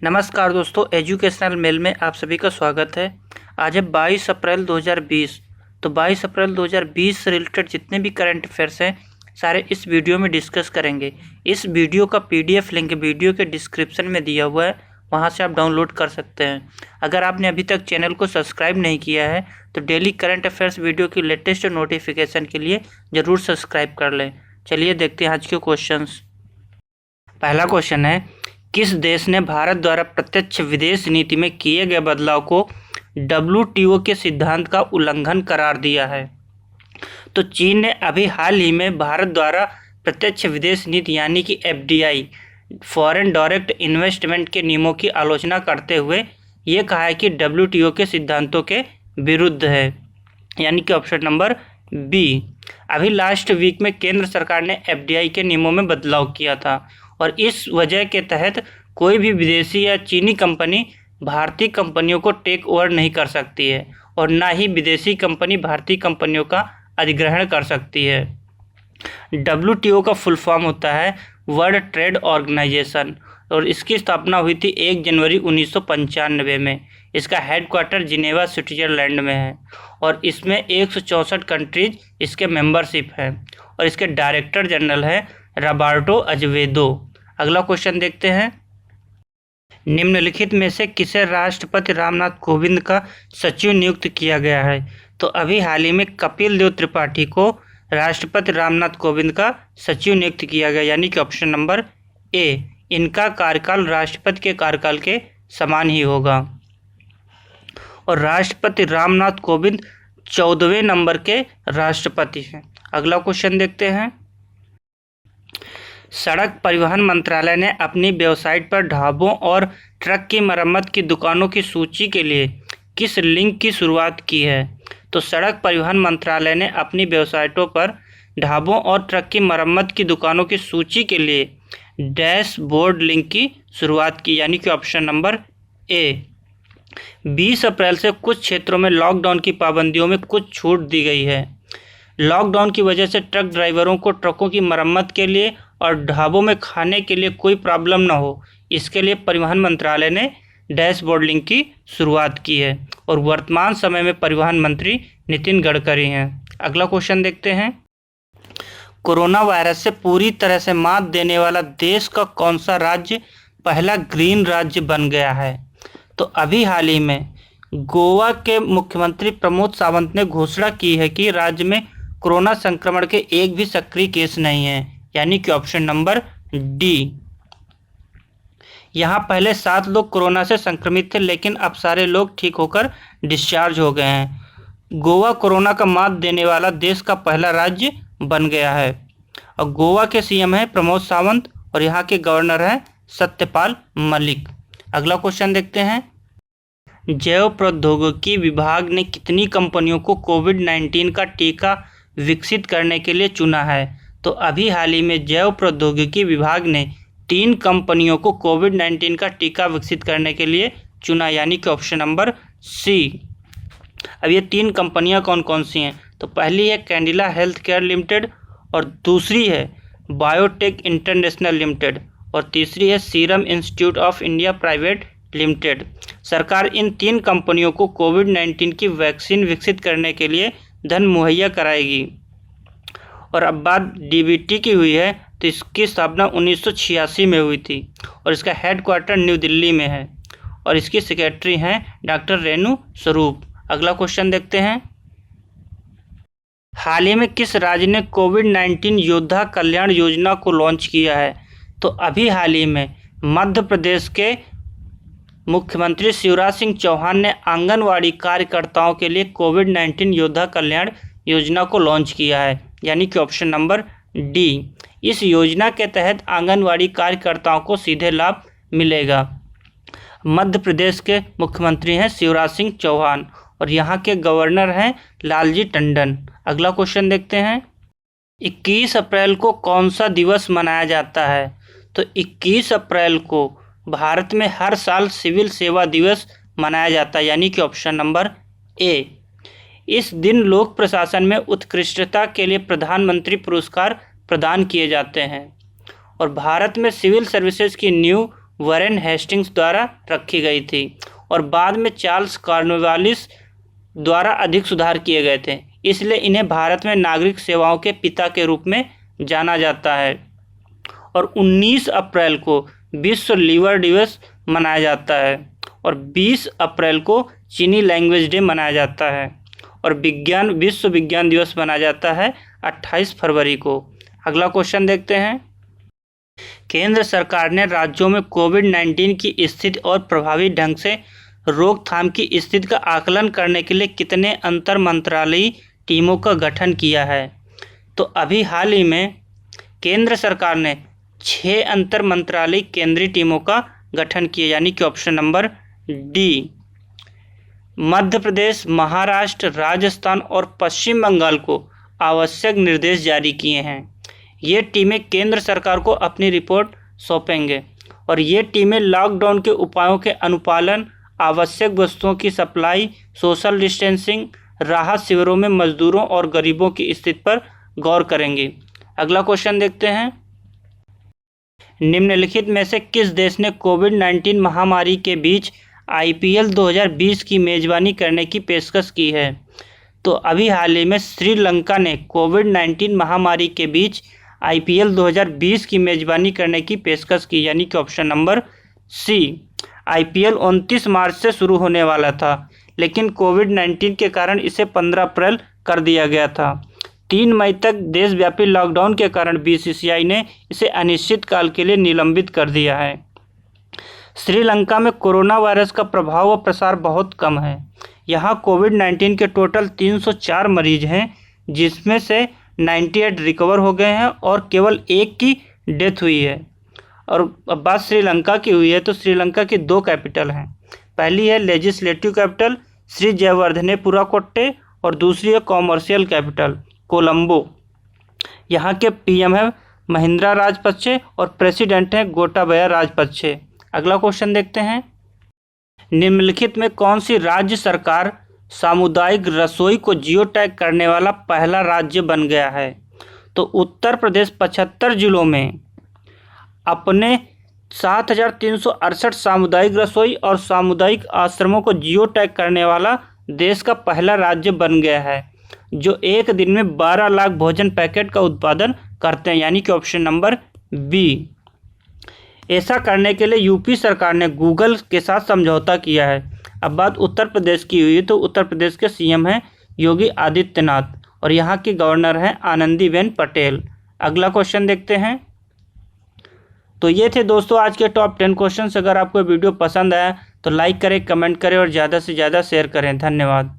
नमस्कार दोस्तों, educational mail में आप सभी का स्वागत है। आज है 22 अप्रैल 2020। तो 22 अप्रैल 2020 से रिलेटेड जितने भी करंट अफेयर्स हैं सारे इस वीडियो में डिस्कस करेंगे। इस वीडियो का पीडीएफ लिंक वीडियो के डिस्क्रिप्शन में दिया हुआ है, वहां से आप डाउनलोड कर सकते हैं। अगर आपने अभी तक चैनल को सब्सक्राइब नहीं किया है तो डेली करंट अफेयर्स वीडियो की लेटेस्ट नोटिफिकेशन के लिए ज़रूर सब्सक्राइब कर लें। चलिए देखते हैं आज के क्वेश्चन। पहला क्वेश्चन है, किस देश ने भारत द्वारा प्रत्यक्ष विदेश नीति में किए गए बदलाव को WTO के सिद्धांत का उल्लंघन करार दिया है? तो चीन ने अभी हाल ही में भारत द्वारा प्रत्यक्ष विदेश नीति यानी कि FDI फॉरेन डायरेक्ट इन्वेस्टमेंट के नियमों की आलोचना करते हुए ये कहा है कि WTO के सिद्धांतों के विरुद्ध है, यानी कि ऑप्शन नंबर बी। अभी लास्ट वीक में केंद्र सरकार ने FDI के नियमों में बदलाव किया था और इस वजह के तहत कोई भी विदेशी या चीनी कंपनी भारतीय कंपनियों को टेक ओवर नहीं कर सकती है और ना ही विदेशी कंपनी भारतीय कंपनियों का अधिग्रहण कर सकती है। WTO का फुल फॉर्म होता है वर्ल्ड ट्रेड ऑर्गेनाइजेशन और इसकी स्थापना हुई थी 1 जनवरी 1995 में। इसका हेडक्वार्टर जिनेवा स्विट्जरलैंड में है और इसमें 164 कंट्रीज इसके मेंबरशिप हैं और इसके डायरेक्टर जनरल है रॉबर्टो अजेवेदो। अगला क्वेश्चन देखते हैं, निम्नलिखित में से किसे राष्ट्रपति रामनाथ कोविंद का सचिव नियुक्त किया गया है? तो अभी हाल ही में कपिल देव त्रिपाठी को राष्ट्रपति रामनाथ कोविंद का सचिव नियुक्त किया गया, यानी कि ऑप्शन नंबर ए। इनका कार्यकाल राष्ट्रपति के कार्यकाल के समान ही होगा और राष्ट्रपति रामनाथ कोविंद 14वें नंबर के राष्ट्रपति हैं। अगला क्वेश्चन देखते हैं, सड़क परिवहन मंत्रालय ने अपनी वेबसाइट पर ढाबों और ट्रक की मरम्मत की दुकानों की सूची के लिए किस लिंक की शुरुआत की है? तो सड़क परिवहन मंत्रालय ने अपनी वेबसाइटों पर ढाबों और ट्रक की मरम्मत की दुकानों की सूची के लिए डैशबोर्ड लिंक की शुरुआत की, यानी कि ऑप्शन नंबर ए। 20 अप्रैल से कुछ क्षेत्रों में लॉकडाउन की पाबंदियों में कुछ छूट दी गई है। लॉकडाउन की वजह से ट्रक ड्राइवरों को ट्रकों की मरम्मत के लिए और ढाबों में खाने के लिए कोई प्रॉब्लम ना हो, इसके लिए परिवहन मंत्रालय ने डैशबोर्ड लिंक की शुरुआत की है और वर्तमान समय में परिवहन मंत्री नितिन गडकरी हैं। अगला क्वेश्चन देखते हैं, कोरोना वायरस से पूरी तरह से मात देने वाला देश का कौन सा राज्य पहला ग्रीन राज्य बन गया है? तो अभी हाल ही में गोवा के मुख्यमंत्री प्रमोद सावंत ने घोषणा की है कि राज्य में कोरोना संक्रमण के एक भी सक्रिय केस नहीं है, यानी कि ऑप्शन नंबर डी। यहाँ पहले 7 लोग कोरोना से संक्रमित थे, लेकिन अब सारे लोग ठीक होकर डिस्चार्ज हो गए हैं। गोवा कोरोना का मात देने वाला देश का पहला राज्य बन गया है और गोवा के सीएम हैं प्रमोद सावंत और यहाँ के गवर्नर हैं सत्यपाल मलिक। अगला क्वेश्चन देखते हैं, जैव प्रौद्योगिकी विभाग ने कितनी कंपनियों को कोविड-19 का टीका विकसित करने के लिए चुना है? तो अभी हाल ही में जैव प्रौद्योगिकी विभाग ने 3 कंपनियों को कोविड-19 का टीका विकसित करने के लिए चुना, यानी कि ऑप्शन नंबर सी। अब ये 3 कंपनियां कौन कौन सी हैं? तो पहली है कैंडिला हेल्थ केयर लिमिटेड और दूसरी है बायोटेक इंटरनेशनल लिमिटेड और तीसरी है serum institute of India private limited. सरकार इन 3 कंपनियों को कोविड-19 की वैक्सीन विकसित करने के लिए धन मुहैया कराएगी और अब बात DBT की हुई है तो इसकी स्थापना 1986 में हुई थी और इसका हेडक्वार्टर न्यू दिल्ली में है और इसकी सेक्रेटरी हैं डॉक्टर रेणु स्वरूप। अगला क्वेश्चन देखते हैं, हाल ही में किस राज्य ने कोविड-19 योद्धा कल्याण योजना को लॉन्च किया है? तो अभी हाल ही में मध्य प्रदेश के मुख्यमंत्री शिवराज सिंह चौहान ने आंगनवाड़ी कार्यकर्ताओं के लिए कोविड-19 योद्धा कल्याण योजना को लॉन्च किया है, यानी कि ऑप्शन नंबर डी। इस योजना के तहत आंगनवाड़ी कार्यकर्ताओं को सीधे लाभ मिलेगा। मध्य प्रदेश के मुख्यमंत्री हैं शिवराज सिंह चौहान और यहाँ के गवर्नर हैं लालजी टंडन। अगला क्वेश्चन देखते हैं, 21 अप्रैल को कौन सा दिवस मनाया जाता है? तो 21 अप्रैल को भारत में हर साल सिविल सेवा दिवस मनाया जाता है, यानी कि ऑप्शन नंबर ए। इस दिन लोक प्रशासन में उत्कृष्टता के लिए प्रधानमंत्री पुरस्कार प्रदान किए जाते हैं और भारत में सिविल सर्विसेज की नींव वॉरेन हेस्टिंग्स द्वारा रखी गई थी और बाद में चार्ल्स कॉर्नवालिस द्वारा अधिक सुधार किए गए थे। इसलिए इन्हें भारत में नागरिक सेवाओं के पिता के रूप में जाना जाता है। और 19 अप्रैल को विश्व लीवर दिवस मनाया जाता है और 20 अप्रैल को चीनी लैंग्वेज डे मनाया जाता है और विश्व विज्ञान दिवस मनाया जाता है 28 फरवरी को। अगला क्वेश्चन देखते हैं। केंद्र सरकार ने राज्यों में कोविड-19 की स्थिति और प्रभावी ढंग से रोकथाम की स्थिति का आकलन करने के लिए कितने अंतर मंत्रालयी टीमों का गठन किया है? तो अभी हाल ही में केंद्र सरकार ने 6 अंतर मंत्रालयी केंद्रीय टीमों का गठन किया, यानी कि option number D. Madhya Pradesh, Maharashtra, Rajasthan और पश्चिम बंगाल को आवश्यक निर्देश जारी किए हैं। ये टीमें केंद्र सरकार को अपनी रिपोर्ट सौंपेंगे और ये टीमें लॉकडाउन के उपायों के अनुपालन, आवश्यक वस्तुओं की सप्लाई, सोशल डिस्टेंसिंग, राहत शिविरों में मजदूरों और गरीबों की स्थिति पर गौर करेंगी। अगला क्वेश्चन देखते हैं। निम्नलिखित में से किस देश ने कोविड-19 महामारी के बीच IPL 2020 की मेजबानी करने की पेशकश की है? तो अभी हाल ही में श्रीलंका ने कोविड-19 महामारी के बीच IPL 2020 की मेजबानी करने की पेशकश की, यानी कि ऑप्शन नंबर सी। IPL 29 मार्च से शुरू होने वाला था, लेकिन कोविड-19 के कारण इसे 15 अप्रैल कर दिया गया था। 3 मई तक देशव्यापी लॉकडाउन के कारण BCCI ने इसे अनिश्चित काल के लिए निलंबित कर दिया है। श्रीलंका में कोरोना वायरस का प्रभाव व प्रसार बहुत कम है। यहाँ कोविड-19 के टोटल 304 मरीज हैं, जिसमें से 98 रिकवर हो गए हैं और केवल 1 की डेथ हुई है। और अब बात श्रीलंका की हुई है तो श्रीलंका की 2 कैपिटल हैं। पहली है लेजिस्लेटिव कैपिटल श्री जयवर्धनेपुरा कोट्टे और दूसरी है कॉमर्शियल कैपिटल कोलंबो। यहाँ के PM है महिंद्रा राजपक्षे और प्रेसिडेंट हैं गोटाबया राजपक्षे। अगला क्वेश्चन देखते हैं। निम्नलिखित में कौन सी राज्य सरकार सामुदायिक रसोई को जियो टैग करने वाला पहला राज्य बन गया है? तो उत्तर प्रदेश 75 जिलों में अपने 7,368 सामुदायिक रसोई और सामुदायिक आश्रमों को जियो टैग करने वाला देश का पहला राज्य बन गया है, जो एक दिन में 12 लाख भोजन पैकेट का उत्पादन करते हैं, यानी कि ऑप्शन नंबर बी। ऐसा करने के लिए यूपी सरकार ने गूगल के साथ समझौता किया है। अब बात उत्तर प्रदेश की हुई तो उत्तर प्रदेश के CM हैं योगी आदित्यनाथ और यहाँ की गवर्नर हैं आनंदीबेन पटेल। अगला क्वेश्चन देखते हैं। तो ये थे दोस्तों आज के टॉप 10 क्वेश्चंस। अगर आपको वीडियो पसंद आया तो लाइक करें, कमेंट करें और ज़्यादा से ज़्यादा शेयर करें। धन्यवाद।